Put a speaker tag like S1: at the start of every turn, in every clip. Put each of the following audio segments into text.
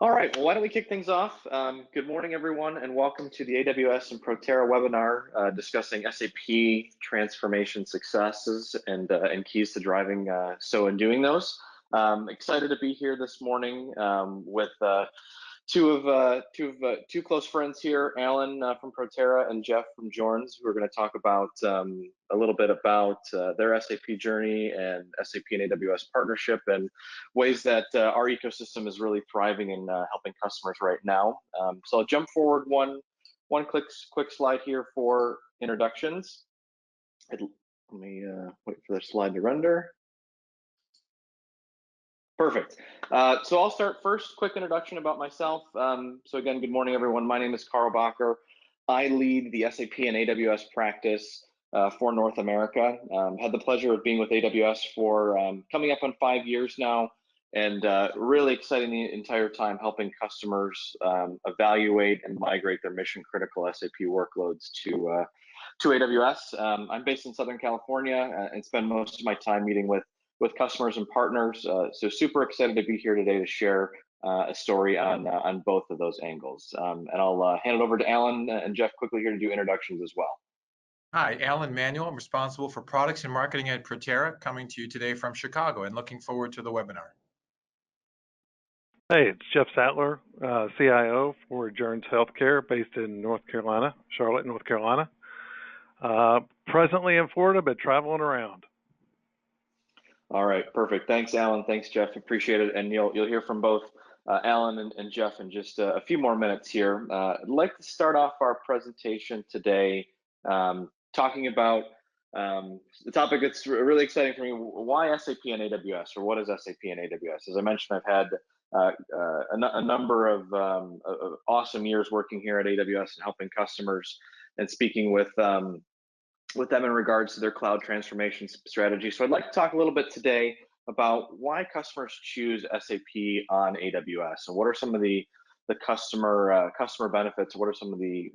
S1: All right, well, why don't we kick things off? Good morning, everyone, and welcome to the AWS and Protera webinar discussing SAP transformation successes and keys to driving so in doing those. Excited to be here this morning with two close friends here, Alan from Protera and Jeff from Joerns, who are going to talk about a little bit about their SAP journey and SAP and AWS partnership and ways that our ecosystem is really thriving and helping customers right now. So I'll jump forward one quick slide here for introductions. Let me wait for the slide to render. Perfect. So I'll start first. Quick introduction about myself. So again, good morning, everyone. My name is Bachor. I lead the SAP and AWS practice for North America. Had the pleasure of being with AWS for coming up on 5 years now, and really exciting the entire time helping customers evaluate and migrate their mission-critical SAP workloads to AWS. I'm based in Southern California and spend most of my time meeting with customers and partners. So super excited to be here today to share a story on both of those angles. And I'll hand it over to Alan and Jeff quickly here to do introductions as well.
S2: Hi, Alan Manuel. I'm responsible for products and marketing at Protera, coming to you today from Chicago and looking forward to the webinar.
S3: Hey, it's Jeff Sadtler, CIO for Joerns Healthcare, based in North Carolina, Charlotte, North Carolina. Presently in Florida, but traveling around.
S1: All right, perfect. Thanks, Alan. Thanks, Jeff. Appreciate it. And you'll hear from both Alan and Jeff in just a few more minutes here. I'd like to start off our presentation today talking about the topic that's really exciting for me. Why SAP and AWS, or what is SAP and AWS? As I mentioned, I've had a number of awesome years working here at AWS and helping customers and speaking with them in regards to their cloud transformation strategy. So I'd like to talk a little bit today about why customers choose SAP on AWS, and what are some of the customer benefits. What are some of the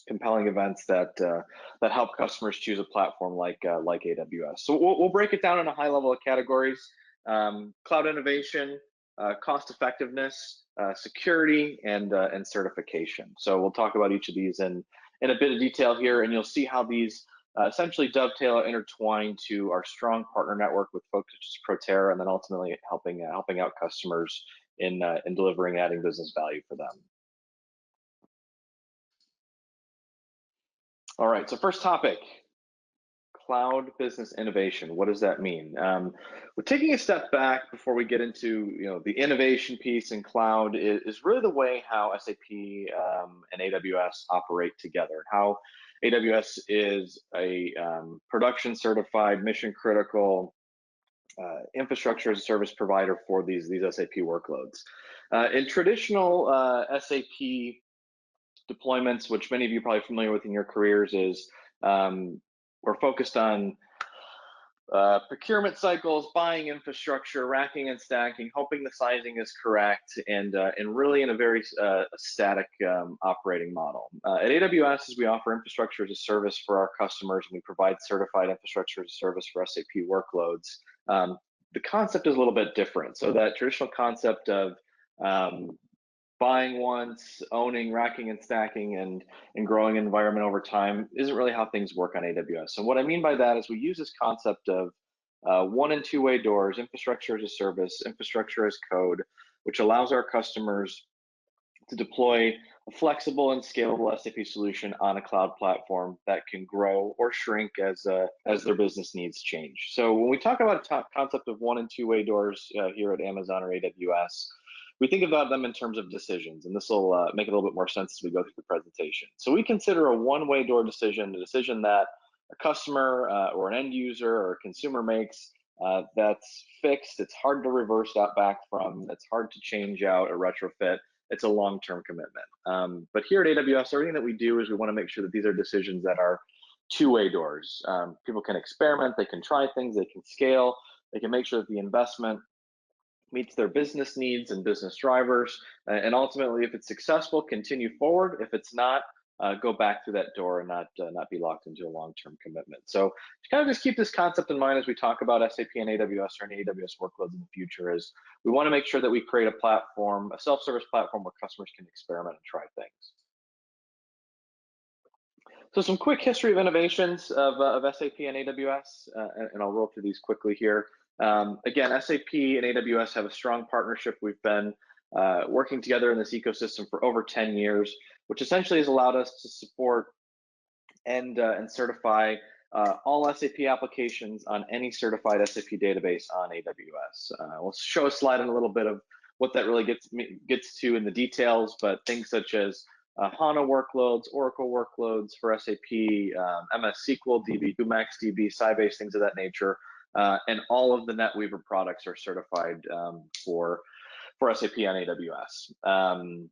S1: compelling events that help customers choose a platform like AWS? So we'll break it down in a high level of categories: cloud innovation, cost effectiveness, security, and certification. So we'll talk about each of these in a bit of detail here, and you'll see how these essentially dovetail or intertwine to our strong partner network with folks such as Protera, and then ultimately helping out customers in delivering, adding business value for them. All right, so first topic, cloud business innovation. What does that mean? We're taking a step back before we get into the innovation piece in cloud is really the way how SAP and AWS operate together. How AWS is a production certified, mission critical infrastructure as a service provider for these SAP workloads. In traditional SAP deployments, which many of you are probably familiar with in your careers, is we're focused on procurement cycles, buying infrastructure, racking and stacking, hoping the sizing is correct, and really in a very static operating model. At AWS, as we offer infrastructure as a service for our customers, and we provide certified infrastructure as a service for SAP workloads, the concept is a little bit different. So that traditional concept of buying once, owning, racking and stacking, and growing an environment over time isn't really how things work on AWS. So what I mean by that is we use this concept of one and two-way doors, infrastructure as a service, infrastructure as code, which allows our customers to deploy a flexible and scalable SAP solution on a cloud platform that can grow or shrink as their business needs change. So when we talk about a concept of one and two-way doors here at Amazon or AWS, we think about them in terms of decisions, and this will make it a little bit more sense as we go through the presentation. So we consider a one-way door decision, a decision that a customer or an end user or a consumer makes that's fixed. It's hard to reverse that back from. It's hard to change out or retrofit. It's a long-term commitment. But here at AWS, everything that we do is we want to make sure that these are decisions that are two-way doors. People can experiment, they can try things, they can scale, they can make sure that the investment meets their business needs and business drivers, and ultimately, if it's successful, continue forward. If it's not, go back through that door and not be locked into a long-term commitment. So kind of just keep this concept in mind as we talk about SAP and AWS or any AWS workloads in the future. Is we want to make sure that we create a platform, a self-service platform where customers can experiment and try things. So some quick history of innovations of SAP and AWS, and I'll roll through these quickly here. Again, SAP and AWS have a strong partnership. We've been working together in this ecosystem for over 10 years, which essentially has allowed us to support and certify all SAP applications on any certified SAP database on AWS. We'll show a slide in a little bit of what that really gets to in the details, but things such as HANA workloads, Oracle workloads for SAP, MS SQL, DB2, MaxDB, Sybase, things of that nature, and all of the NetWeaver products are certified for SAP on AWS.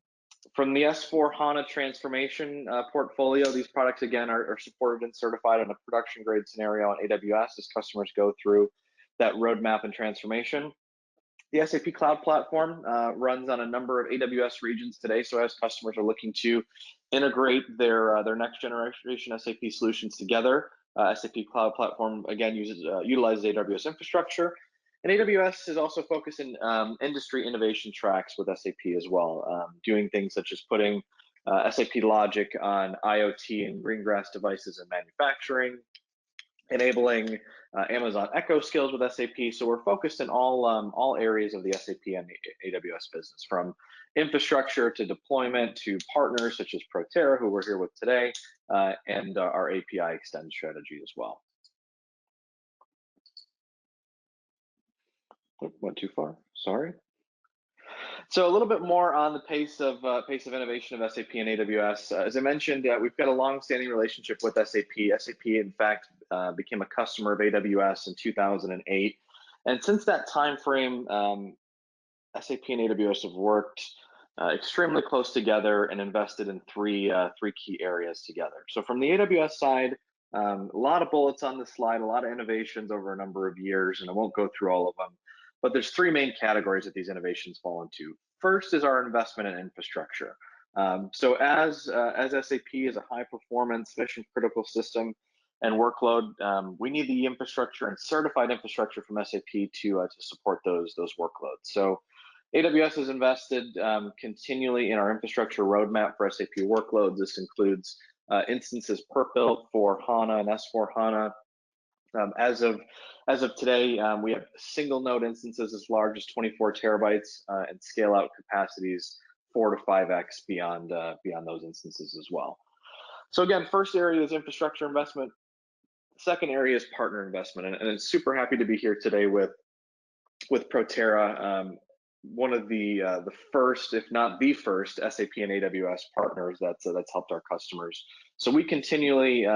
S1: From the S4 HANA transformation portfolio, these products again are supported and certified in a production grade scenario on AWS as customers go through that roadmap and transformation. The SAP Cloud Platform runs on a number of AWS regions today, so as customers are looking to integrate their next generation SAP solutions together, SAP Cloud Platform again utilizes AWS infrastructure, and AWS is also focused in industry innovation tracks with SAP as well, doing things such as putting SAP Logic on IoT and green grass devices in manufacturing, enabling Amazon Echo skills with SAP. So we're focused in all areas of the SAP and AWS business, from infrastructure to deployment to partners such as Protera, who we're here with today, and our API extend strategy as well. Went too far, sorry. So a little bit more on the pace of innovation of SAP and AWS. As I mentioned, we've got a long-standing relationship with SAP. SAP, in fact, became a customer of AWS in 2008, and since that time frame, SAP and AWS have worked extremely close together and invested in three key areas together. So from the AWS side, a lot of bullets on this slide, a lot of innovations over a number of years, and I won't go through all of them. But there's three main categories that these innovations fall into. First is our investment in infrastructure. So as SAP is a high performance mission critical system and workload, we need the infrastructure and certified infrastructure from SAP to support those workloads. So AWS has invested continually in our infrastructure roadmap for SAP workloads. This includes instances purpose-built for HANA and S4 HANA. As of today, we have single node instances as large as 24 terabytes and scale out capacities 4 to 5x beyond those instances as well. So again, first area is infrastructure investment. Second area is partner investment, and I'm super happy to be here today with Protera, one of the first, if not the first, SAP and AWS partners that's helped our customers. So we continually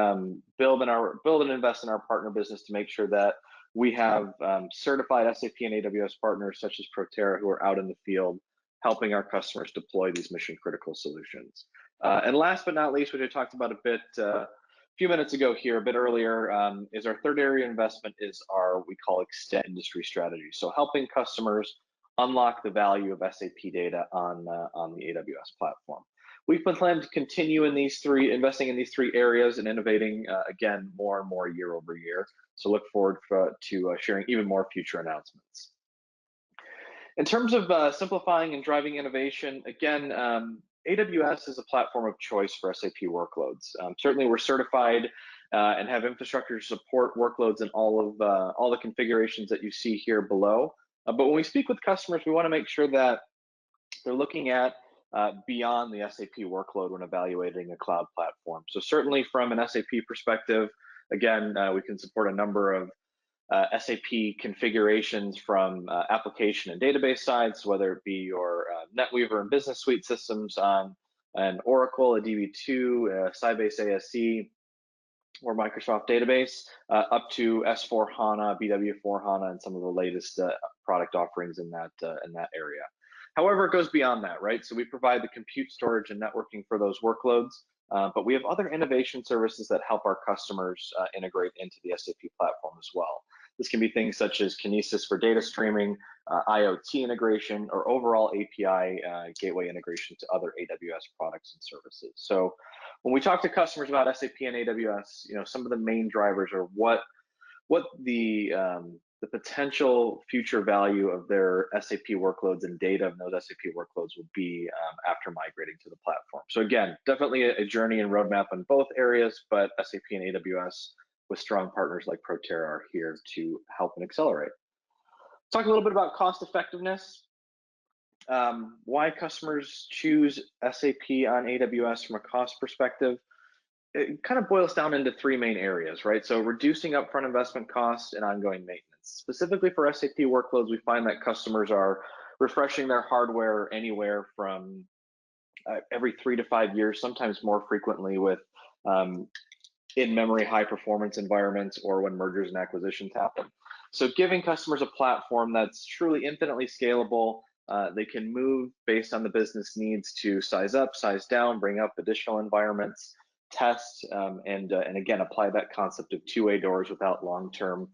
S1: build and invest in our partner business to make sure that we have certified SAP and AWS partners such as Protera who are out in the field helping our customers deploy these mission critical solutions. And last but not least, which I talked about a bit a few minutes ago here, a bit earlier, is our third area of investment is our, we call extend industry strategy. So helping customers unlock the value of SAP data on the AWS platform. We've been planning to continue investing in these three areas and innovating again more and more year over year. So look forward to sharing even more future announcements. In terms of simplifying and driving innovation, again, AWS is a platform of choice for SAP workloads. Certainly, we're certified and have infrastructure to support workloads in all the configurations that you see here below. But when we speak with customers, we want to make sure that they're looking at beyond the SAP workload when evaluating a cloud platform. So certainly from an SAP perspective, again, we can support a number of SAP configurations from application and database sides, whether it be your NetWeaver and Business Suite systems on an Oracle, a DB2, Sybase ASE, or Microsoft database, up to S4 HANA, BW4 HANA, and some of the latest product offerings in that area. However, it goes beyond that, right? So we provide the compute, storage, and networking for those workloads, but we have other innovation services that help our customers integrate into the SAP platform as well. This can be things such as Kinesis for data streaming, IoT integration, or overall API gateway integration to other AWS products and services. So when we talk to customers about SAP and AWS, some of the main drivers are what the potential future value of their SAP workloads and data of those SAP workloads will be after migrating to the platform. So again, definitely a journey and roadmap on both areas, but SAP and AWS with strong partners like Protera are here to help and accelerate. Talk a little bit about cost effectiveness, why customers choose SAP on AWS from a cost perspective. It kind of boils down into three main areas, right? So reducing upfront investment costs and ongoing maintenance. Specifically for SAP workloads, we find that customers are refreshing their hardware anywhere from every 3 to 5 years, sometimes more frequently with in-memory high-performance environments or when mergers and acquisitions happen. So giving customers a platform that's truly infinitely scalable, they can move based on the business needs to size up, size down, bring up additional environments, test, and again, apply that concept of two-way doors without long-term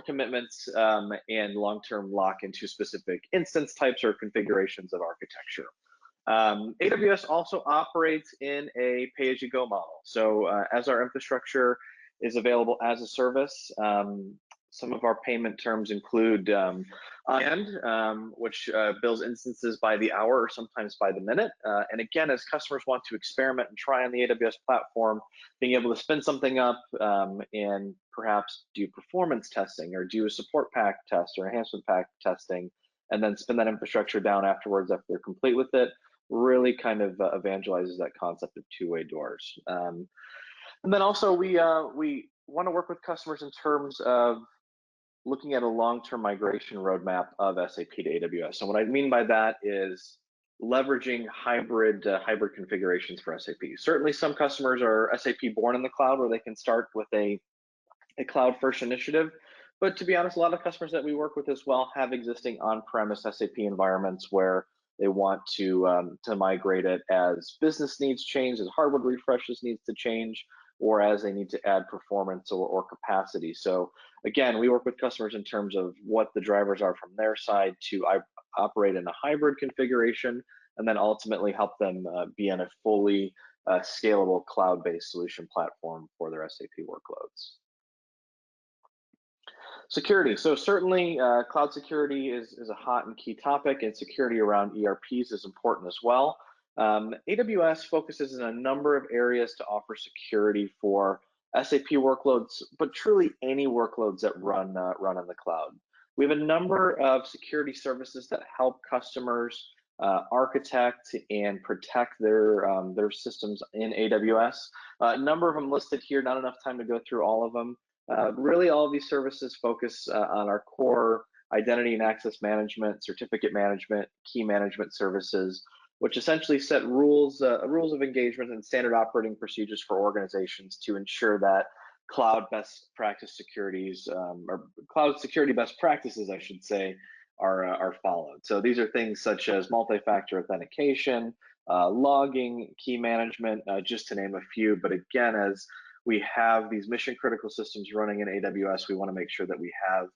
S1: commitments and long-term lock into specific instance types or configurations of architecture. AWS also operates in a pay-as-you-go model. So as our infrastructure is available as a service, some of our payment terms include on-end, which bills instances by the hour or sometimes by the minute. And again, as customers want to experiment and try on the AWS platform, being able to spin something up and perhaps do performance testing or do a support pack test or enhancement pack testing, and then spin that infrastructure down afterwards after they're complete with it, really kind of evangelizes that concept of two-way doors. And then also we want to work with customers in terms of looking at a long-term migration roadmap of SAP to AWS. So what I mean by that is leveraging hybrid configurations for SAP. Certainly some customers are SAP born in the cloud where they can start with a cloud-first initiative. But to be honest, a lot of customers that we work with as well have existing on-premise SAP environments where they want to migrate it as business needs change, as hardware refreshes needs to change, or as they need to add performance or capacity. So again, we work with customers in terms of what the drivers are from their side to operate in a hybrid configuration, and then ultimately help them be in a fully scalable cloud-based solution platform for their SAP workloads. Security. So certainly cloud security is a hot and key topic, and security around ERPs is important as well. AWS focuses in a number of areas to offer security for SAP workloads, but truly any workloads that run in the cloud. We have a number of security services that help customers architect and protect their systems in AWS. A number of them listed here, not enough time to go through all of them. Really, all of these services focus on our core identity and access management, certificate management, key management services, which essentially set rules of engagement and standard operating procedures for organizations to ensure that cloud best practice securities, or cloud security best practices, I should say, are followed. So these are things such as multi-factor authentication, logging, key management, just to name a few. But again, as we have these mission critical systems running in AWS, we want to make sure that we have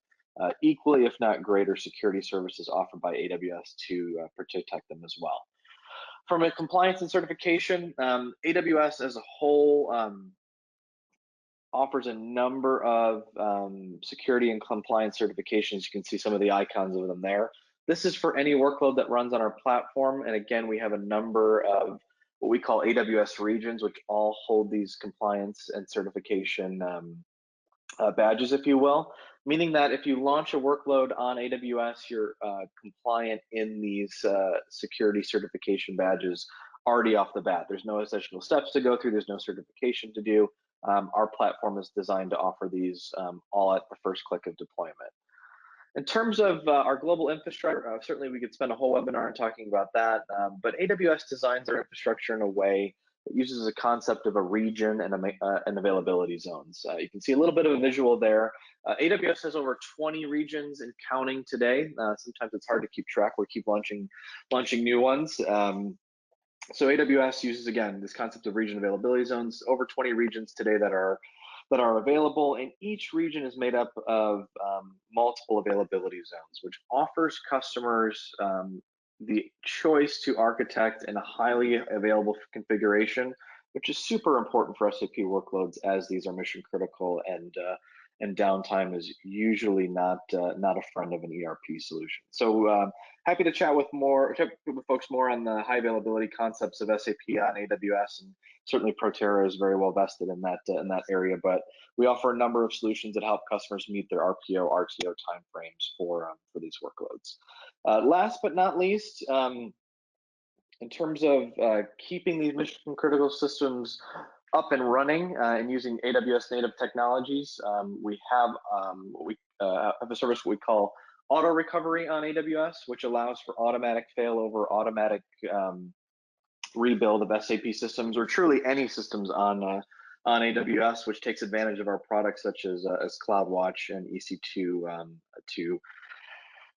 S1: equally, if not greater, security services offered by AWS to protect them as well. From a compliance and certification, AWS as a whole offers a number of security and compliance certifications. You can see some of the icons of them there. This is for any workload that runs on our platform. And again, we have a number of what we call AWS regions, which all hold these compliance and certification badges, if you will, meaning that if you launch a workload on AWS, you're compliant in these security certification badges already off the bat. There's no additional steps to go through. There's no certification to do. Our platform is designed to offer these all at the first click of deployment. In terms of our global infrastructure, certainly we could spend a whole webinar talking about that, but AWS designs their infrastructure in a way that uses a concept of a region and availability zones. You can see a little bit of a visual there. AWS has over 20 regions and counting today. Sometimes it's hard to keep track. We keep launching new ones. So AWS uses, again, this concept of region availability zones, over 20 regions today that are that are available, and each region is made up of multiple availability zones, which offers customers the choice to architect in a highly available configuration, which is super important for SAP workloads, as these are mission critical, and downtime is usually not a friend of an ERP solution. So happy to chat with folks more on the high availability concepts of SAP on AWS, and certainly Protera is very well vested in that area. But we offer a number of solutions that help customers meet their RPO, RTO timeframes for these workloads. Last but not least, in terms of keeping these mission critical systems up and running and using AWS native technologies, we have a service we call auto recovery on AWS, which allows for automatic failover, automatic rebuild of SAP systems, or truly any systems on AWS, which takes advantage of our products such as CloudWatch and EC2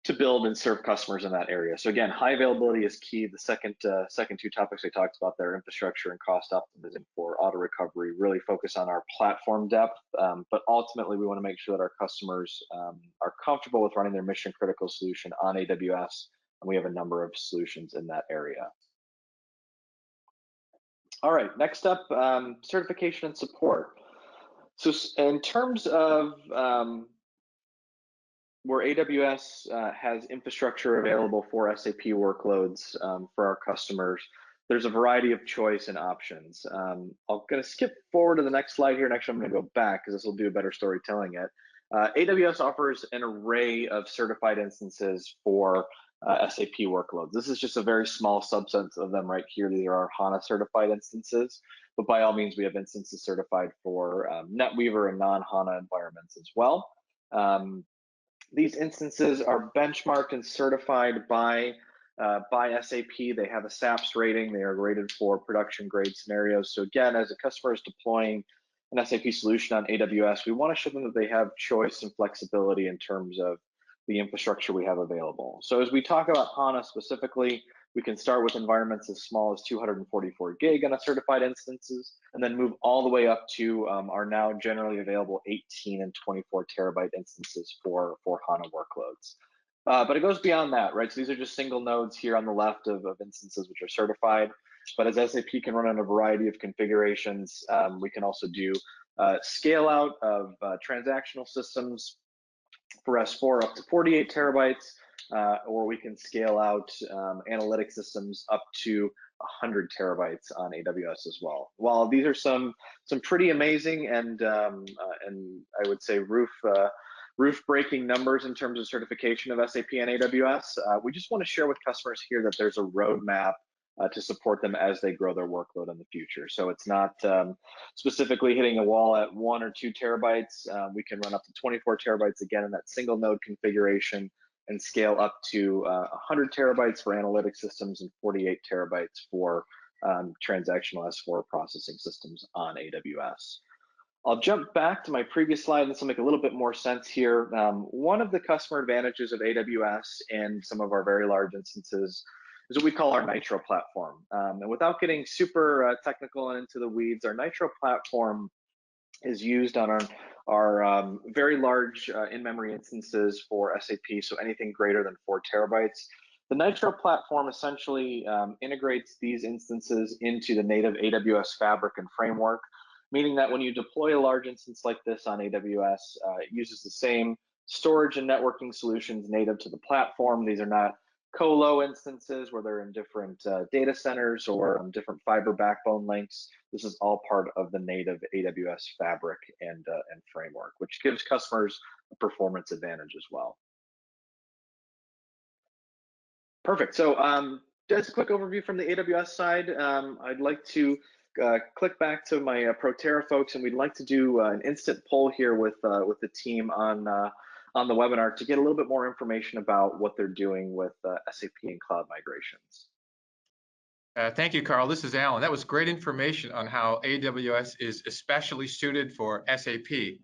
S1: to build and serve customers in that area. So again, high availability is key. The second two topics we talked about there, infrastructure and cost optimization for auto recovery, really focus on our platform depth, but ultimately we want to make sure that our customers are comfortable with running their mission critical solution on AWS, and we have a number of solutions in that area. All right, next up, certification and support. So in terms of where AWS has infrastructure available for SAP workloads for our customers, there's a variety of choice and options. I'm going to skip forward to the next slide here, and actually I'm going to go back because this will do a better story telling it. AWS offers an array of certified instances for SAP workloads. This is just a very small subset of them right here. These are our HANA certified instances, but by all means we have instances certified for NetWeaver and non-HANA environments as well. These instances are benchmarked and certified by SAP. They have a SAPS rating. They are rated for production grade scenarios. So again, as a customer is deploying an SAP solution on AWS, we want to show them that they have choice and flexibility in terms of the infrastructure we have available. So as we talk about HANA specifically, we can start with environments as small as 244 gig on a certified instances, and then move all the way up to our now generally available 18 and 24 terabyte instances for HANA workloads. But it goes beyond that, right? So these are just single nodes here on the left of instances which are certified. But as SAP can run on a variety of configurations, we can also do scale out of transactional systems for S4 up to 48 terabytes, or we can scale out analytic systems up to 100 terabytes on AWS as well. While these are some pretty amazing and I would say roof-breaking numbers in terms of certification of SAP and AWS, we just want to share with customers here that there's a roadmap to support them as they grow their workload in the future. So it's not specifically hitting a wall at 1 or 2 terabytes. We can run up to 24 terabytes again in that single node configuration, and scale up to 100 terabytes for analytic systems and 48 terabytes for transactional S4 processing systems on AWS. I'll jump back to my previous slide, and this will make a little bit more sense here. One of the customer advantages of AWS and some of our very large instances is what we call our Nitro platform. And without getting super technical and into the weeds, our Nitro platform is used on our very large in-memory instances for SAP, so anything greater than 4 terabytes. The Nitro platform essentially integrates these instances into the native AWS fabric and framework, meaning that when you deploy a large instance like this on AWS, it uses the same storage and networking solutions native to the platform. These are not colo instances where they're in different data centers or different fiber backbone links. This is all part of the native AWS fabric and framework, which gives customers a performance advantage as well. Perfect. So just a quick overview from the AWS side. I'd like to click back to my Protera folks, and we'd like to do an instant poll here with the team on the webinar to get a little bit more information about what they're doing with SAP and cloud migrations.
S2: Thank you, Carl. This is Alan. That was great information on how AWS is especially suited for SAP.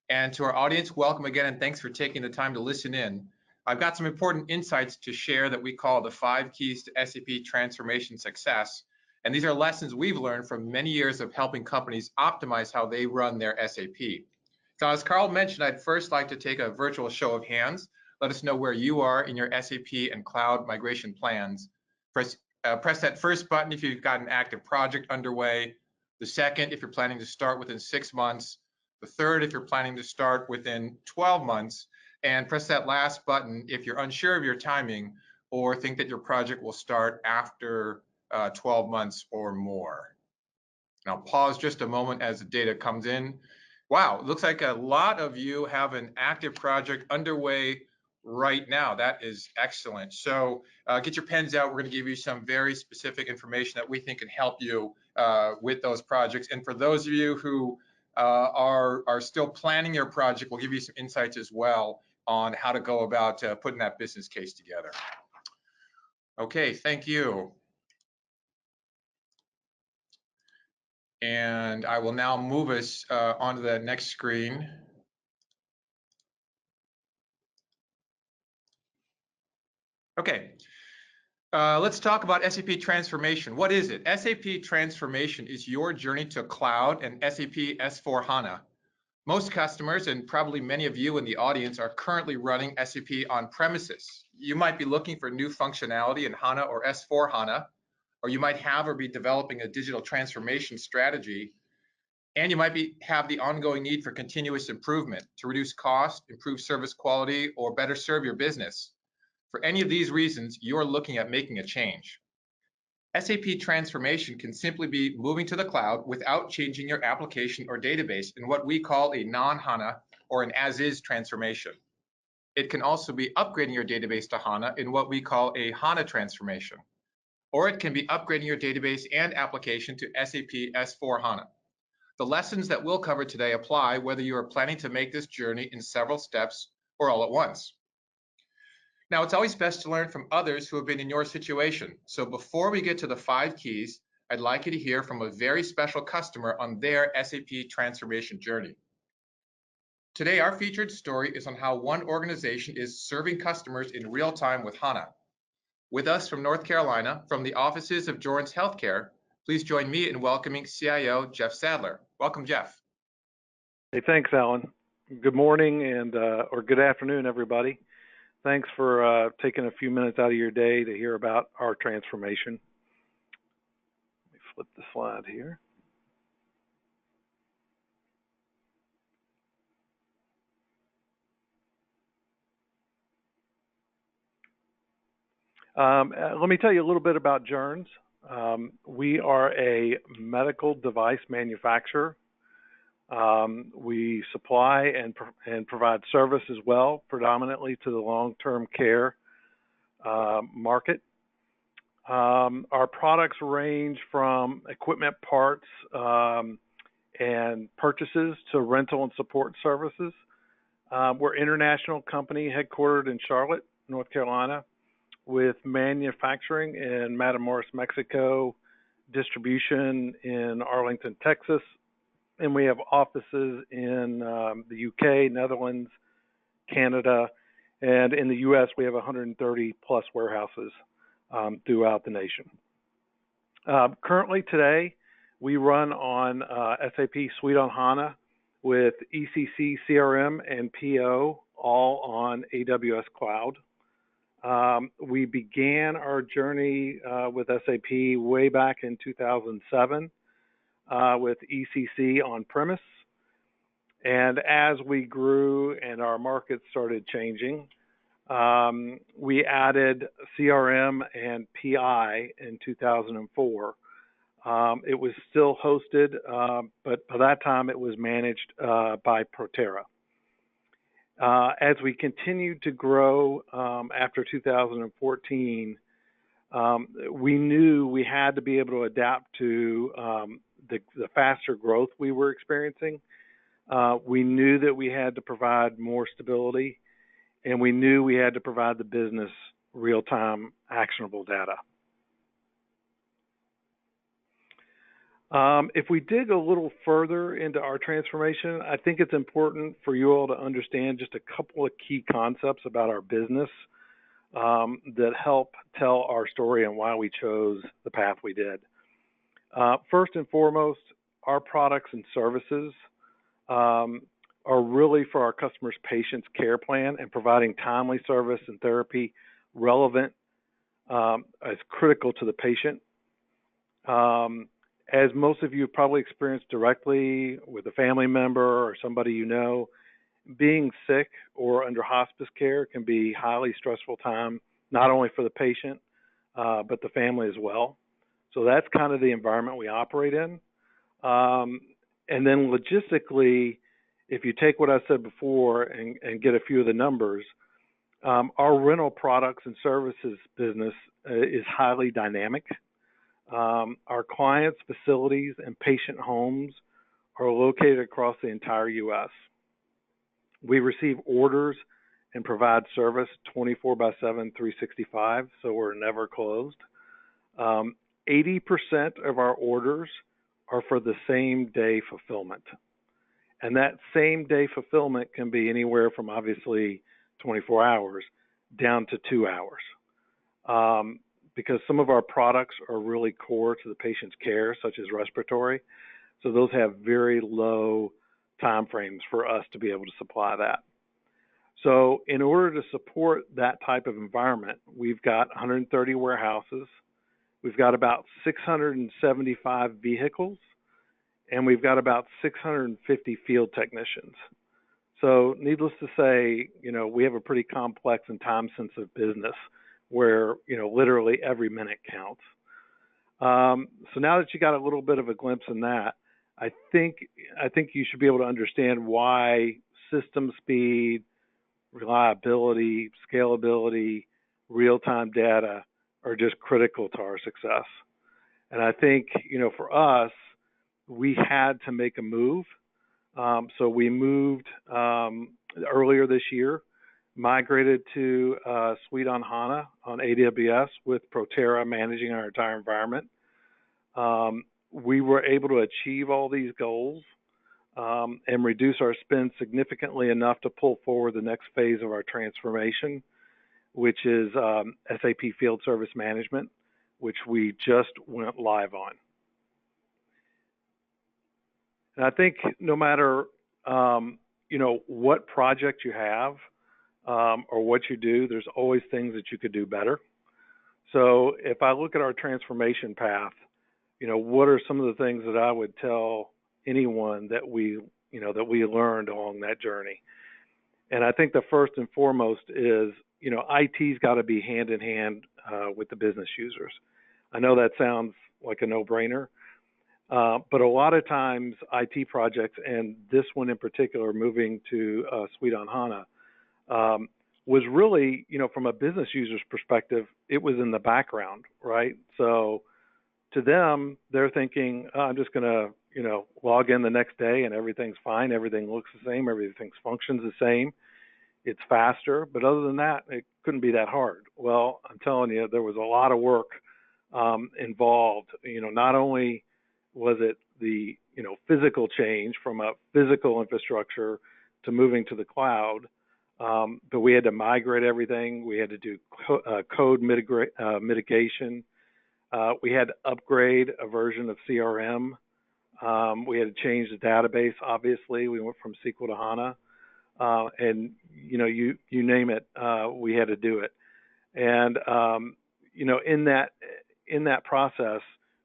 S2: And to our audience, welcome again, and thanks for taking the time to listen in. I've got some important insights to share that we call the 5 keys to SAP transformation success. And these are lessons we've learned from many years of helping companies optimize how they run their SAP. So as Carl mentioned, I'd first like to take a virtual show of hands. Let us know where you are in your SAP and cloud migration plans. Press that first button if you've got an active project underway. The second, if you're planning to start within 6 months. The third, if you're planning to start within 12 months. And press that last button if you're unsure of your timing or think that your project will start after 12 months or more. And I'll pause just a moment as the data comes in. Wow, it looks like a lot of you have an active project underway right now. That is excellent. So get your pens out. We're going to give you some very specific information that we think can help you with those projects. And for those of you who are still planning your project, we'll give you some insights as well on how to go about putting that business case together. Okay, thank you. And I will now move us onto the next screen. Okay, let's talk about SAP transformation. What is it? SAP transformation is your journey to cloud and SAP S4 HANA. Most customers, and probably many of you in the audience, are currently running SAP on premises. You might be looking for new functionality in HANA or S4 HANA, or you might have or be developing a digital transformation strategy. And you might have the ongoing need for continuous improvement to reduce cost, improve service quality, or better serve your business. For any of these reasons, you're looking at making a change. SAP transformation can simply be moving to the cloud without changing your application or database in what we call a non-HANA or an as-is transformation. It can also be upgrading your database to HANA in what we call a HANA transformation. Or it can be upgrading your database and application to SAP S4 HANA. The lessons that we'll cover today apply whether you are planning to make this journey in several steps or all at once. Now, it's always best to learn from others who have been in your situation. So before we get to the 5 keys, I'd like you to hear from a very special customer on their SAP transformation journey. Today, our featured story is on how one organization is serving customers in real time with HANA. With us from North Carolina, from the offices of Joerns Healthcare, please join me in welcoming CIO Jeff Sadtler. Welcome, Jeff.
S3: Hey, thanks, Alan. Good morning and or good afternoon, everybody. Thanks for taking a few minutes out of your day to hear about our transformation. Let me flip the slide here. Let me tell you a little bit about Joerns. We are a medical device manufacturer. We supply and provide service as well, predominantly to the long-term care market. Our products range from equipment parts and purchases to rental and support services. We're an international company headquartered in Charlotte, North Carolina, with manufacturing in Matamoros, Mexico, distribution in Arlington, Texas, and we have offices in the UK, Netherlands, Canada, and in the US we have 130 plus warehouses throughout the nation. Currently today, we run on SAP Suite on HANA with ECC, CRM, and PO all on AWS Cloud. We began our journey with SAP way back in 2007 with ECC on-premise. And as we grew and our market started changing, we added CRM and PI in 2004. It was still hosted, but by that time it was managed by Protera. As we continued to grow after 2014, we knew we had to be able to adapt to the faster growth we were experiencing. We knew that we had to provide more stability, and we knew we had to provide the business real-time actionable data. If we dig a little further into our transformation, I think it's important for you all to understand just a couple of key concepts about our business that help tell our story and why we chose the path we did. First and foremost, our products and services are really for our customers' patients' care plan and providing timely service and therapy relevant as critical to the patient. As most of you have probably experienced directly with a family member or somebody you know, being sick or under hospice care can be highly stressful time, not only for the patient, but the family as well. So that's kind of the environment we operate in. And then logistically, if you take what I said before and get a few of the numbers, our rental products and services business is highly dynamic. Our clients' facilities and patient homes are located across the entire U.S. We receive orders and provide service 24/7, 365, so we're never closed. 80% of our orders are for the same day fulfillment. And that same day fulfillment can be anywhere from obviously 24 hours down to 2 hours. Because some of our products are really core to the patient's care, such as respiratory. So those have very low time frames for us to be able to supply that. So in order to support that type of environment, we've got 130 warehouses, we've got about 675 vehicles, and we've got about 650 field technicians. So needless to say, we have a pretty complex and time-sensitive business where, literally every minute counts. So now that you got a little bit of a glimpse in that, I think you should be able to understand why system speed, reliability, scalability, real-time data are just critical to our success. And I think, for us, we had to make a move. So we moved earlier this year, migrated to Suite on HANA on AWS with Protera managing our entire environment. We were able to achieve all these goals and reduce our spend significantly enough to pull forward the next phase of our transformation, which is SAP Field Service Management, which we just went live on. And I think no matter what project you have or what you do, there's always things that you could do better. So if I look at our transformation path, what are some of the things that I would tell anyone that we learned along that journey? And I think the first and foremost is, IT's got to be hand in hand with the business users. I know that sounds like a no-brainer, but a lot of times IT projects, and this one in particular, moving to Suite on HANA, was really, from a business user's perspective, it was in the background, right? So to them, they're thinking, I'm just going to, log in the next day and everything's fine. Everything looks the same. Everything functions the same. It's faster. But other than that, it couldn't be that hard. Well, I'm telling you, there was a lot of work involved. Not only was it the, physical change from a physical infrastructure to moving to the cloud, but we had to migrate everything. We had to do code mitigation. We had to upgrade a version of CRM. We had to change the database, obviously. We went from SQL to HANA. And, you name it, we had to do it. And, in that process,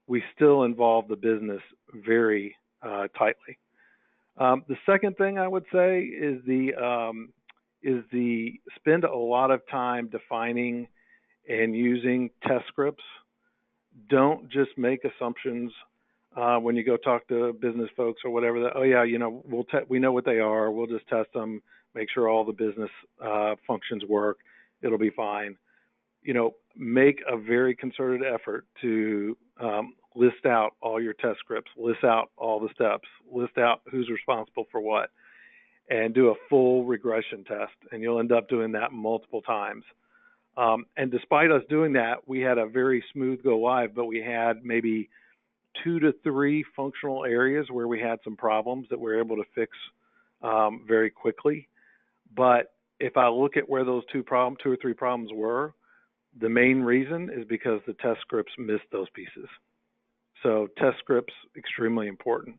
S3: we still involved the business very tightly. The second thing I would say is the spend a lot of time defining and using test scripts. Don't just make assumptions when you go talk to business folks or whatever. That, oh yeah, we know what they are. We'll just test them, make sure all the business functions work. It'll be fine. Make a very concerted effort to list out all your test scripts, list out all the steps, list out who's responsible for what, and do a full regression test. And you'll end up doing that multiple times. And despite us doing that, we had a very smooth go live, but we had maybe 2 to 3 functional areas where we had some problems that we were able to fix very quickly. But if I look at where those 2 or 3 problems were, the main reason is because the test scripts missed those pieces. So test scripts, extremely important.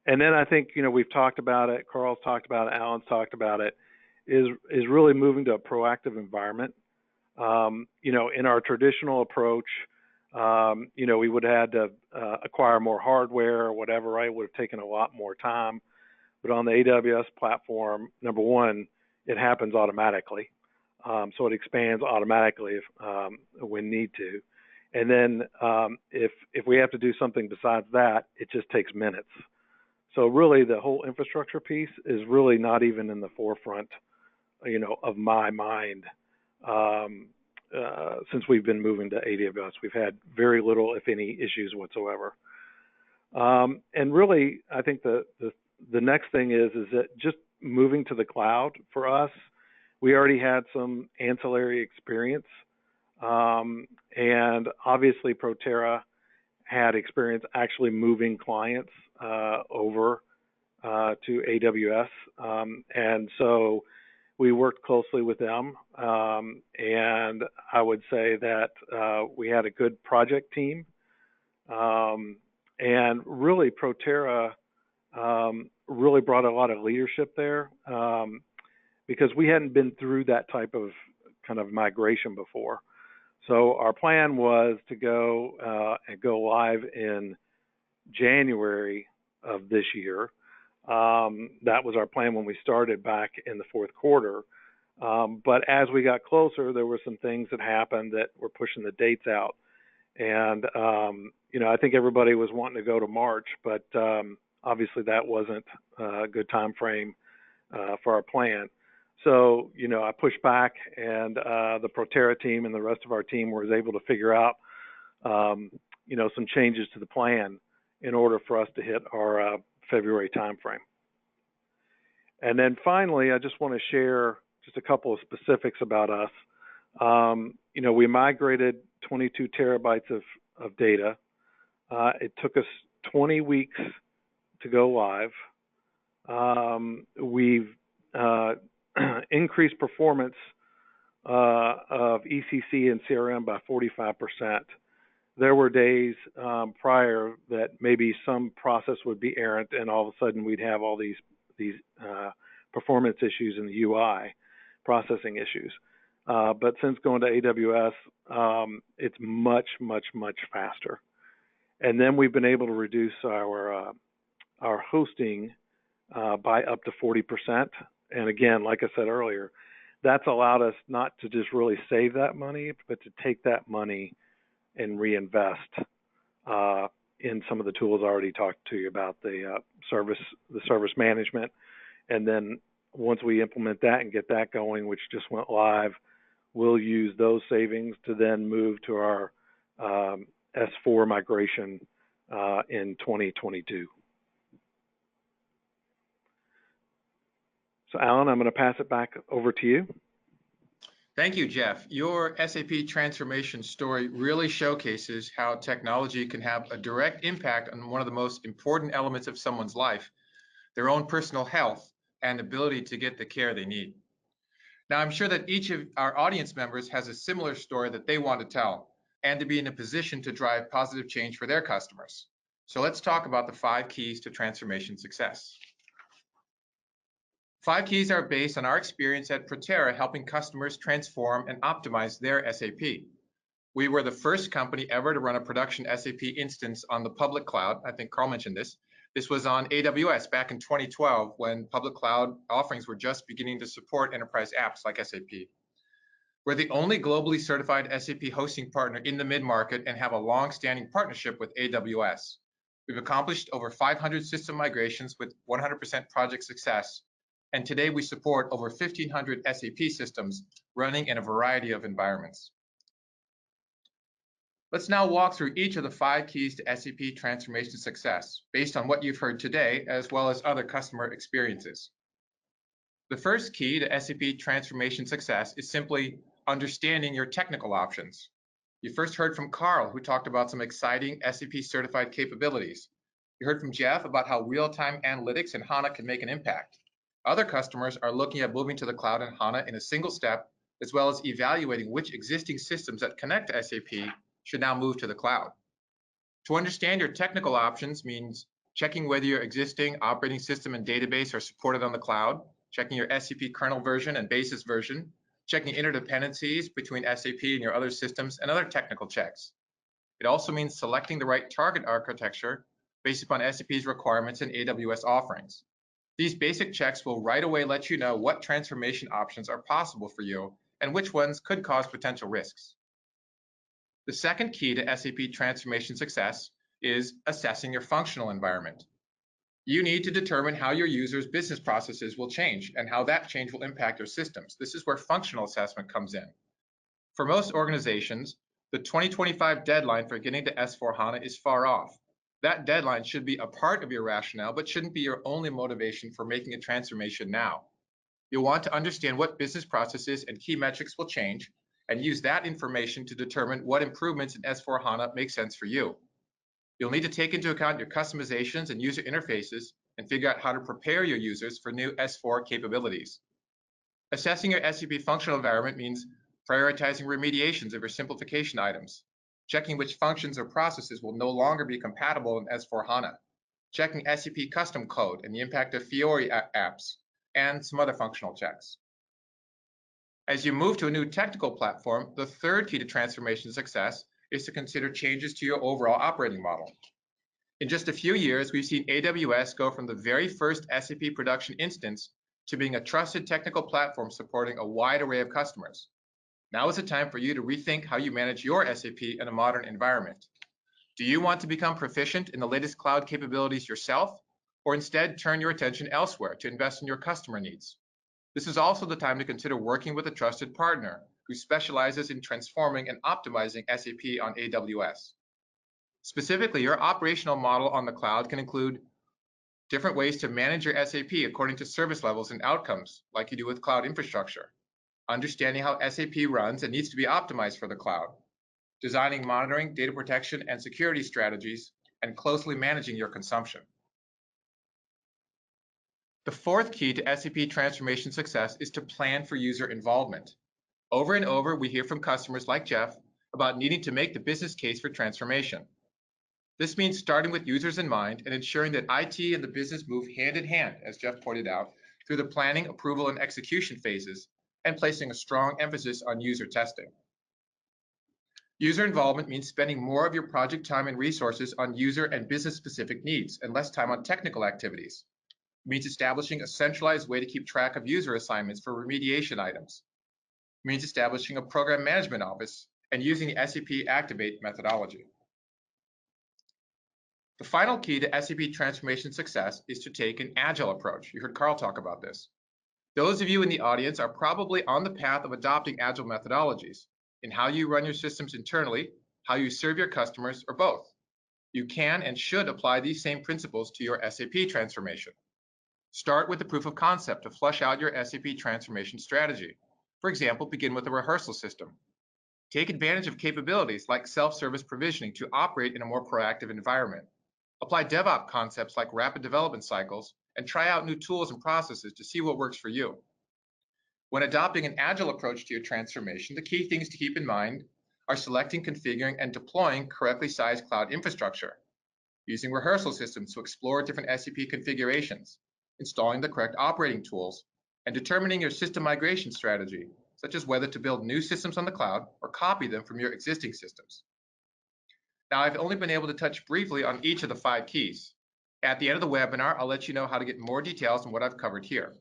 S3: And then I think, we've talked about it, Carl's talked about it, Alan's talked about it, is really moving to a proactive environment. In our traditional approach, we would have had to acquire more hardware or whatever, right? It would have taken a lot more time. But on the AWS platform, number one, it happens automatically. So it expands automatically when need to. And then if we have to do something besides that, it just takes minutes. So really the whole infrastructure piece is really not even in the forefront, of my mind. Since we've been moving to AWS, we've had very little, if any, issues whatsoever. And really, I think the next thing is that just moving to the cloud for us, we already had some ancillary experience. And obviously Protera had experience actually moving clients over to AWS. And so we worked closely with them. And I would say that we had a good project team. And really Protera really brought a lot of leadership there because we hadn't been through that type of kind of migration before. So our plan was to go and go live in January of this year. That was our plan when we started back in the fourth quarter. But as we got closer, there were some things that happened that were pushing the dates out. And, I think everybody was wanting to go to March, but obviously that wasn't a good time frame for our plan. So, I pushed back, and the Protera team and the rest of our team was able to figure out, some changes to the plan in order for us to hit our February timeframe. And then finally, I just want to share just a couple of specifics about us. We migrated 22 terabytes of data. It took us 20 weeks to go live. We've increased performance of ECC and CRM by 45%. There were days prior that maybe some process would be errant, and all of a sudden we'd have all these performance issues in the UI, processing issues. But since going to AWS, it's much, much, much faster. And then we've been able to reduce our hosting by up to 40%. And again, like I said earlier, that's allowed us not to just really save that money, but to take that money and reinvest in some of the tools I already talked to you about, the service management. And then once we implement that and get that going, which just went live, we'll use those savings to then move to our S4 migration in 2022. So Alan, I'm going to pass it back over to you.
S2: Thank you, Jeff. Your SAP transformation story really showcases how technology can have a direct impact on one of the most important elements of someone's life, their own personal health and ability to get the care they need. Now, I'm sure that each of our audience members has a similar story that they want to tell and to be in a position to drive positive change for their customers. So let's talk about the 5 keys to transformation success. 5 keys are based on our experience at Protera helping customers transform and optimize their SAP. We were the first company ever to run a production SAP instance on the public cloud. I think Carl mentioned this. This was on AWS back in 2012 when public cloud offerings were just beginning to support enterprise apps like SAP. We're the only globally certified SAP hosting partner in the mid-market and have a long-standing partnership with AWS. We've accomplished over 500 system migrations with 100% project success. And today we support over 1,500 SAP systems running in a variety of environments. Let's now walk through each of the 5 keys to SAP transformation success based on what you've heard today, as well as other customer experiences. The first key to SAP transformation success is simply understanding your technical options. You first heard from Carl, who talked about some exciting SAP certified capabilities. You heard from Jeff about how real-time analytics in HANA can make an impact. Other customers are looking at moving to the cloud in HANA in a single step, as well as evaluating which existing systems that connect to SAP should now move to the cloud. To understand your technical options means checking whether your existing operating system and database are supported on the cloud, checking your SAP kernel version and basis version, checking interdependencies between SAP and your other systems, and other technical checks. It also means selecting the right target architecture based upon SAP's requirements and AWS offerings. These basic checks will right away let you know what transformation options are possible for you and which ones could cause potential risks. The second key to SAP transformation success is assessing your functional environment. You need to determine how your users' business processes will change and how that change will impact your systems. This is where functional assessment comes in. For most organizations, the 2025 deadline for getting to S/4HANA is far off. That deadline should be a part of your rationale, but shouldn't be your only motivation for making a transformation now. You'll want to understand what business processes and key metrics will change and use that information to determine what improvements in S/4HANA make sense for you. You'll need to take into account your customizations and user interfaces and figure out how to prepare your users for new S/4 capabilities. Assessing your SAP functional environment means prioritizing remediations of your simplification items, checking which functions or processes will no longer be compatible in S/4HANA, checking SAP custom code and the impact of Fiori apps, and some other functional checks. As you move to a new technical platform, the third key to transformation success is to consider changes to your overall operating model. In just a few years, we've seen AWS go from the very first SAP production instance to being a trusted technical platform supporting a wide array of customers. Now is the time for you to rethink how you manage your SAP in a modern environment. Do you want to become proficient in the latest cloud capabilities yourself, or instead turn your attention elsewhere to invest in your customer needs? This is also the time to consider working with a trusted partner who specializes in transforming and optimizing SAP on AWS. Specifically, your operational model on the cloud can include different ways to manage your SAP according to service levels and outcomes, like you do with cloud infrastructure. Understanding how SAP runs and needs to be optimized for the cloud, designing, monitoring, data protection, and security strategies, and closely managing your consumption. The fourth key to SAP transformation success is to plan for user involvement. Over and over, we hear from customers like Jeff about needing to make the business case for transformation. This means starting with users in mind and ensuring that IT and the business move hand in hand, as Jeff pointed out, through the planning, approval, and execution phases, and placing a strong emphasis on user testing. User involvement means spending more of your project time and resources on user and business-specific needs and less time on technical activities. It means establishing a centralized way to keep track of user assignments for remediation items. It means establishing a program management office and using the SAP Activate methodology. The final key to SAP transformation success is to take an agile approach. You heard Carl talk about this. Those of you in the audience are probably on the path of adopting agile methodologies in how you run your systems internally, how you serve your customers, or both. You can and should apply these same principles to your SAP transformation. Start with the proof of concept to flush out your SAP transformation strategy. For example, begin with a rehearsal system. Take advantage of capabilities like self-service provisioning to operate in a more proactive environment. Apply DevOps concepts like rapid development cycles and try out new tools and processes to see what works for you. When adopting an agile approach to your transformation, the key things to keep in mind are selecting, configuring, and deploying correctly sized cloud infrastructure, using rehearsal systems to explore different SAP configurations, installing the correct operating tools, and determining your system migration strategy, such as whether to build new systems on the cloud or copy them from your existing systems. Now, I've only been able to touch briefly on each of the 5 keys. At the end of the webinar, I'll let you know how to get more details on what I've covered here.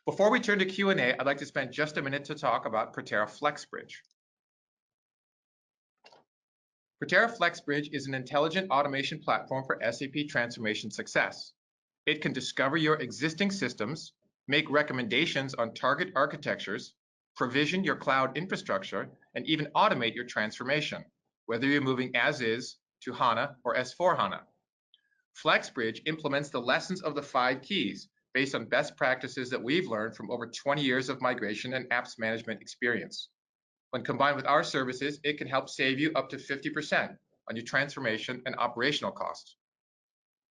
S2: Before we turn to Q&A, I'd like to spend just a minute to talk about Protera FlexBridge. Protera FlexBridge is an intelligent automation platform for SAP transformation success. It can discover your existing systems, make recommendations on target architectures, provision your cloud infrastructure, and even automate your transformation, whether you're moving as is to HANA or S/4HANA. FlexBridge implements the lessons of the 5 keys based on best practices that we've learned from over 20 years of migration and apps management experience. When combined with our services, it can help save you up to 50% on your transformation and operational costs.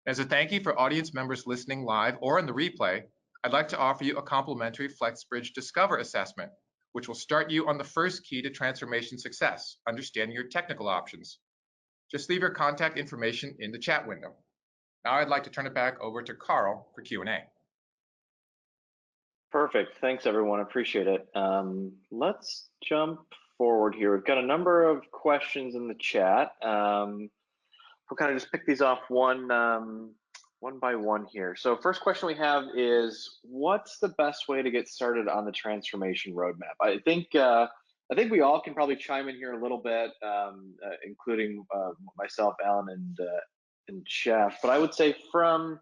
S2: As a thank you for audience members listening live or in the replay, I'd like to offer you a complimentary FlexBridge Discover assessment, which will start you on the first key to transformation success, understanding your technical options. just leave your contact information in the chat window. Now I'd like to turn it back over to Carl for Q&A.
S1: Perfect. Thanks, everyone. Appreciate it. Let's jump forward here. We've got a number of questions in the chat. We'll kind of just pick these off one by one here. So first question we have is, what's the best way to get started on the transformation roadmap? I think we all can probably chime in here a little bit, including myself, Alan, and Jeff. But I would say from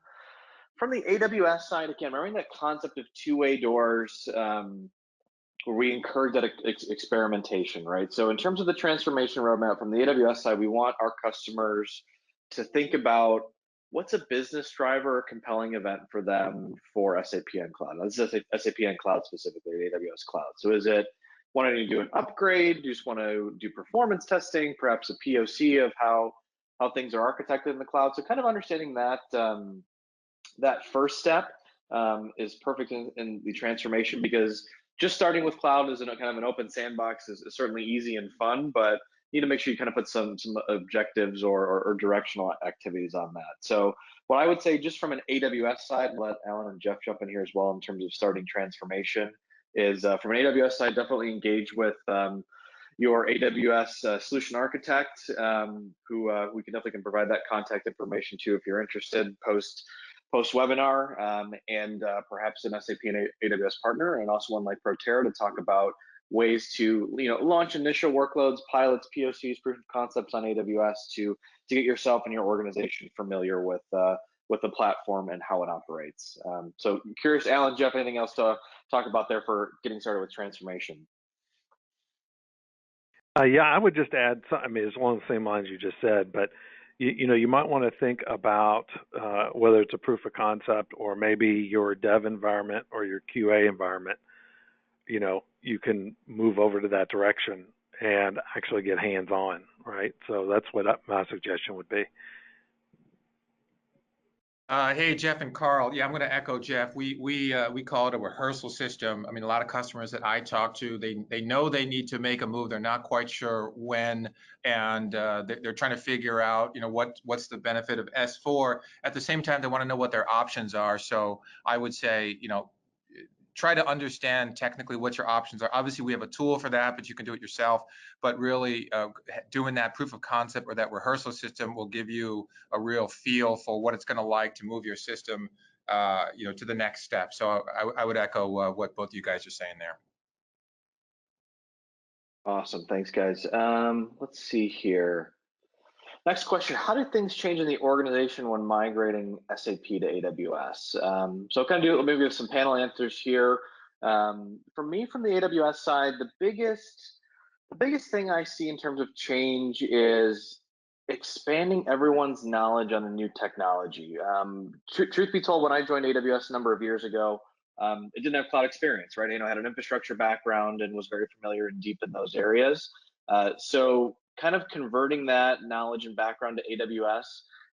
S1: the AWS side, again, remembering that concept of two-way doors, where we encourage that experimentation, right? So in terms of the transformation roadmap from the AWS side, we want our customers to think about what's a business driver or compelling event for them for SAP and Cloud. This is SAP and Cloud specifically, the AWS Cloud. So is it wanting to do an upgrade? Do you just want to do performance testing, perhaps a POC of how things are architected in the cloud? So kind of understanding that that first step is perfect in the transformation, because just starting with cloud as kind of an open sandbox is certainly easy and fun, but you need to make sure you kind of put some objectives or directional activities on that. So what I would say, just from an AWS side, let Alan and Jeff jump in here as well in terms of starting transformation, is from an AWS side, definitely engage with your AWS solution architect, who we can provide that contact information to if you're interested post webinar, and perhaps an SAP and AWS partner, and also one like Protera, to talk about ways to launch initial workloads, pilots, POCs, proof of concepts on AWS to get yourself and your organization familiar with the platform and how it operates. So curious, Alan, Jeff, anything else to talk about there for getting started with transformation?
S3: Yeah, I would just add, I mean, it's along the same lines you just said, but you might want to think about whether it's a proof of concept or maybe your dev environment or your QA environment. You can move over to that direction and actually get hands-on, right? So that's what my suggestion would be.
S2: Hey, Jeff and Carl. Yeah, I'm going to echo Jeff. We call it a rehearsal system. I mean, a lot of customers that I talk to, they know they need to make a move. They're not quite sure when, and they're trying to figure out, what's the benefit of S4. At the same time, they want to know what their options are. So I would say, try to understand technically what your options are. Obviously, we have a tool for that, but you can do it yourself. But really, doing that proof of concept or that rehearsal system will give you a real feel for what it's going to like to move your system, to the next step. So I would echo what both you guys are saying there.
S1: Awesome, thanks, guys. Let's see here. Next question, how do things change in the organization when migrating SAP to AWS? So kind of do maybe some panel answers here. For me, from the AWS side, the biggest thing I see in terms of change is expanding everyone's knowledge on the new technology. Truth be told, when I joined AWS a number of years ago, it didn't have cloud experience, right? I had an infrastructure background and was very familiar and deep in those areas. So kind of converting that knowledge and background to AWS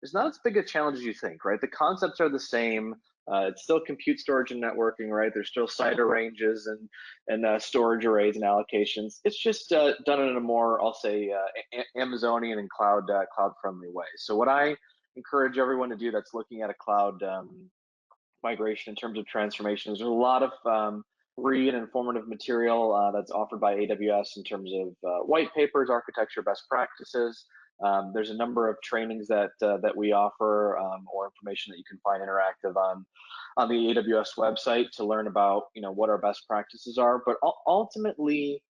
S1: is not as big a challenge as you think, right? The concepts are the same. It's still compute, storage, and networking, right? There's still CIDR ranges and storage arrays and allocations. It's just done in a more, I'll say, Amazonian and cloud-friendly way. So what I encourage everyone to do that's looking at a cloud migration in terms of transformation is there's a lot of free and informative material that's offered by AWS in terms of white papers, architecture, best practices. There's a number of trainings that we offer, or information that you can find interactive on the AWS website to learn about what our best practices are. But ultimately,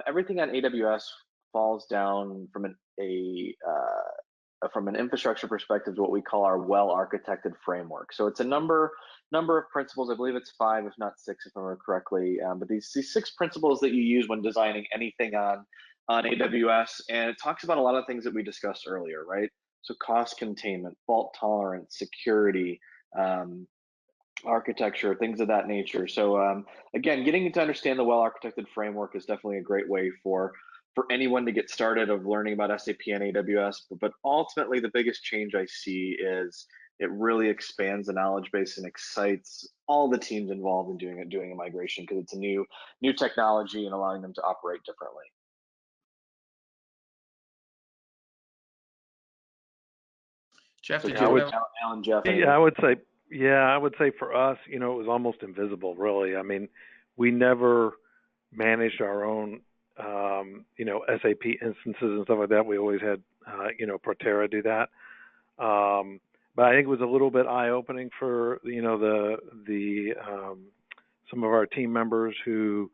S1: everything on AWS falls down from an infrastructure perspective to what we call our well-architected framework. So it's a number of principles. I believe it's 5, if not 6, if I remember correctly. But these 6 principles that you use when designing anything on AWS, and it talks about a lot of things that we discussed earlier, right? So cost containment, fault tolerance, security, architecture, things of that nature. So again, getting to understand the well-architected framework is definitely a great way for anyone to get started of learning about SAP and AWS. But ultimately, the biggest change I see is it really expands the knowledge base and excites all the teams involved in doing a migration, because it's a new technology and allowing them to operate differently.
S2: Jeff,
S1: So
S2: did
S3: Yeah,
S2: you
S3: I would,
S2: have?
S1: Alan, Jeff,
S3: yeah, I would say for us, it was almost invisible, really. I mean, we never managed our own, SAP instances and stuff like that. We always had, Protera do that. But I think it was a little bit eye-opening for, some of our team members who,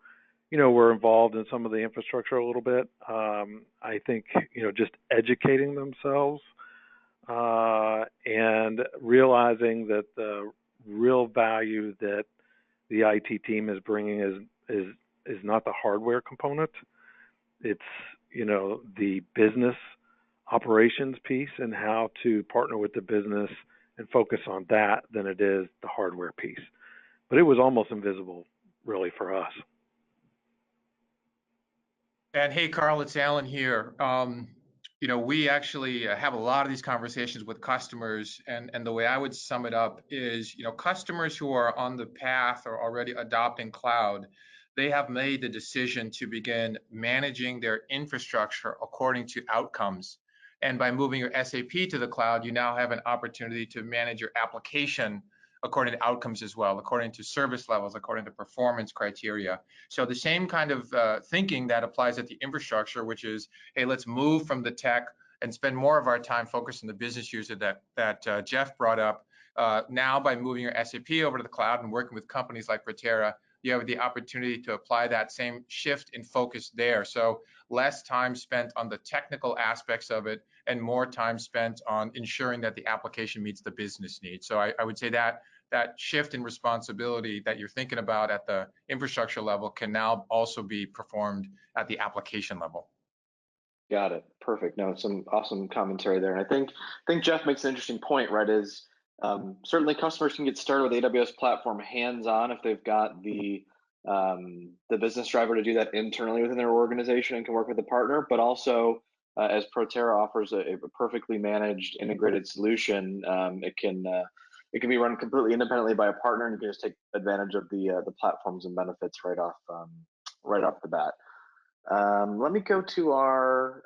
S3: were involved in some of the infrastructure a little bit. I think, just educating themselves and realizing that the real value that the IT team is bringing is not the hardware component. It's the business operations piece and how to partner with the business and focus on that than it is the hardware piece. But it was almost invisible, really, for us.
S2: And hey, Carl, it's Alan here. We actually have a lot of these conversations with customers, and the way I would sum it up is, customers who are on the path or already adopting cloud, they have made the decision to begin managing their infrastructure according to outcomes. And by moving your SAP to the cloud, you now have an opportunity to manage your application according to outcomes as well, according to service levels, according to performance criteria. So the same kind of thinking that applies at the infrastructure, which is, hey, let's move from the tech and spend more of our time focused on the business user that Jeff brought up. Now, by moving your SAP over to the cloud and working with companies like Protera, you have the opportunity to apply that same shift in focus there. So less time spent on the technical aspects of it and more time spent on ensuring that the application meets the business needs. So I would say that shift in responsibility that you're thinking about at the infrastructure level can now also be performed at the application level.
S1: Got it. Perfect. No, some awesome commentary there. And I think Jeff makes an interesting point, right? Is certainly customers can get started with AWS platform hands-on if they've got the business driver to do that internally within their organization and can work with a partner, but also as Protera offers a perfectly managed integrated solution, it can be run completely independently by a partner, and you can just take advantage of the platforms and benefits right off the bat. Let me go to our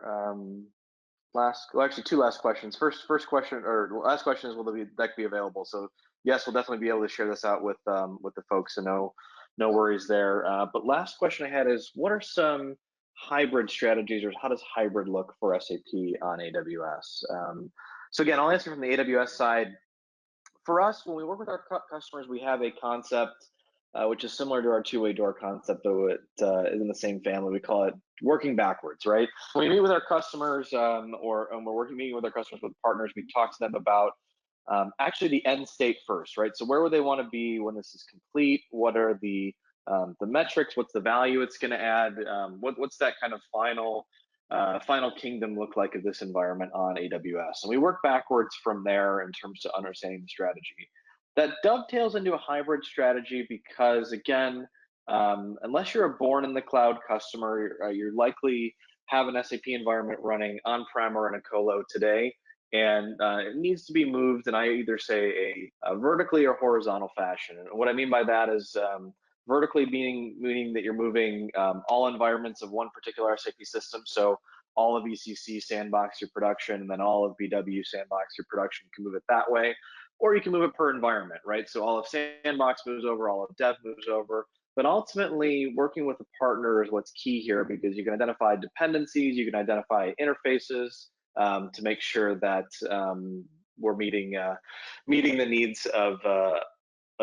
S1: two last questions. First question, or last question, is will the deck be available? So yes, we'll definitely be able to share this out with the folks, so no worries there. But last question I had is, what are some hybrid strategies, or how does hybrid look for SAP on AWS? So again, I'll answer from the AWS side. For us, when we work with our customers, we have a concept which is similar to our two-way door concept, though it is in the same family. We call it working backwards, right? When we meet with our customers, or we're meeting with our customers, with partners, we talk to them about actually the end state first, right? So where would they want to be when this is complete? What are the metrics? What's the value it's going to add? What's that kind of final kingdom look like of this environment on AWS? And we work backwards from there in terms of understanding the strategy. That dovetails into a hybrid strategy because, again, unless you're a born in the cloud customer, you're likely have an SAP environment running on-prem or in a colo today, and it needs to be moved in, I either say a vertically or horizontal fashion. And what I mean by that is vertically meaning that you're moving all environments of one particular SAP system. So all of ECC sandbox your production, and then all of BW sandbox your production. You can move it that way, or you can move it per environment, right? So all of sandbox moves over, all of dev moves over. But ultimately, working with a partner is what's key here, because you can identify dependencies, you can identify interfaces to make sure that we're meeting the needs of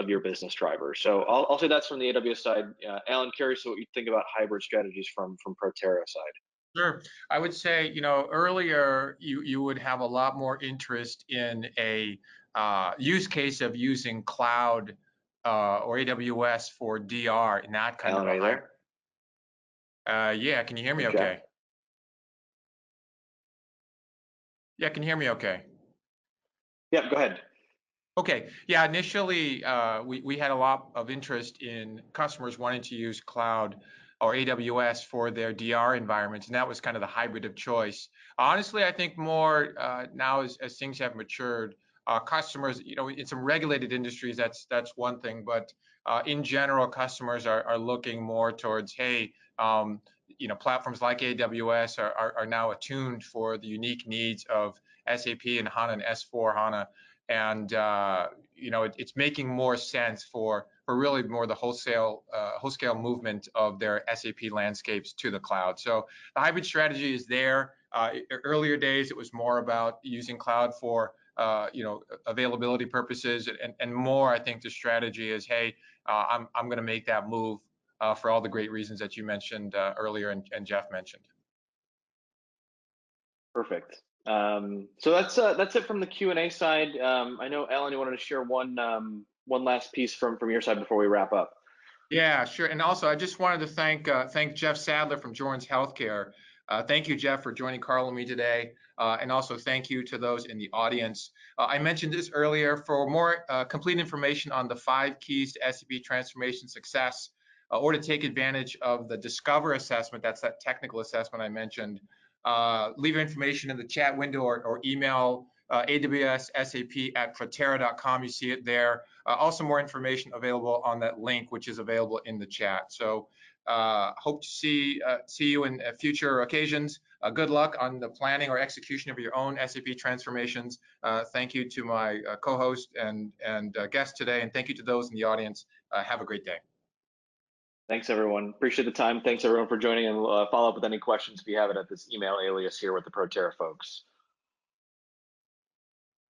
S1: your business driver. So I'll say that's from the AWS side. Alan, curious what you think about hybrid strategies from Protera side.
S2: Sure. I would say, earlier you would have a lot more interest in a use case of using cloud or AWS for DR, and that kind
S1: Alan,
S2: of
S1: are you there?
S2: Yeah, can you hear me okay? Yeah, can you hear me okay?
S1: Yeah, go ahead.
S2: Okay. Yeah, initially we had a lot of interest in customers wanting to use cloud or AWS for their DR environments, and that was kind of the hybrid of choice. Honestly, I think more now as things have matured, customers, in some regulated industries, that's one thing, but in general, customers are looking more towards, hey, platforms like AWS are now attuned for the unique needs of SAP and HANA and S4 HANA. And it's making more sense for really more the wholesale movement of their SAP landscapes to the cloud. So the hybrid strategy is there. Earlier days, it was more about using cloud for availability purposes, and more. I think the strategy is, hey, I'm going to make that move for all the great reasons that you mentioned earlier and Jeff mentioned.
S1: Perfect. So that's it from the Q&A side. I know, Ellen, you wanted to share one last piece from your side before we wrap up.
S2: Yeah, sure. And also, I just wanted to thank Jeff Sadtler from Joerns Healthcare. Thank you, Jeff, for joining Carl and me today. And also thank you to those in the audience. I mentioned this earlier. For more complete information on the 5 keys to SAP transformation success, or to take advantage of the Discover assessment, that's that technical assessment I mentioned, leave your information in the chat window or email AWS SAP at Protera.com. You see it there. Also more information available on that link, which is available in the chat. So hope to see you in future occasions. Good luck on the planning or execution of your own SAP transformations. Thank you to my co-host and guest today, and thank you to those in the audience. Have a great day.
S1: Thanks, everyone. Appreciate the time. Thanks, everyone, for joining, and follow up with any questions if you have it at this email alias here with the Protera folks.